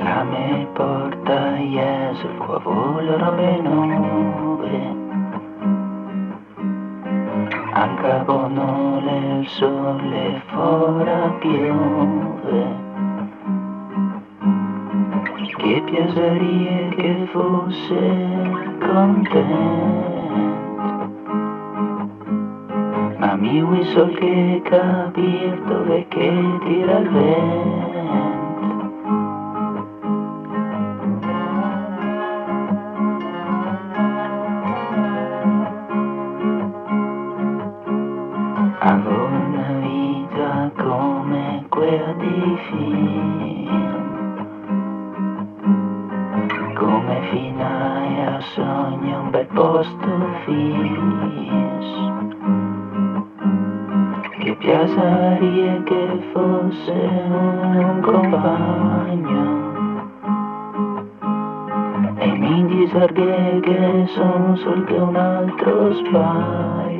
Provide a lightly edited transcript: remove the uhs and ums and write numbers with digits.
A me porta sul cuovo le robe nuove, anche quando il sole fuori piove. Che piaceria che fosse contento, ma mi vuoi sol che capir dove che tira il vento. Avevo una vita come quella di film, come finai a sogno un bel posto fisso. Che piaceria che fosse un compagno, e mi disarghe che sono sol che un altro sbaglio.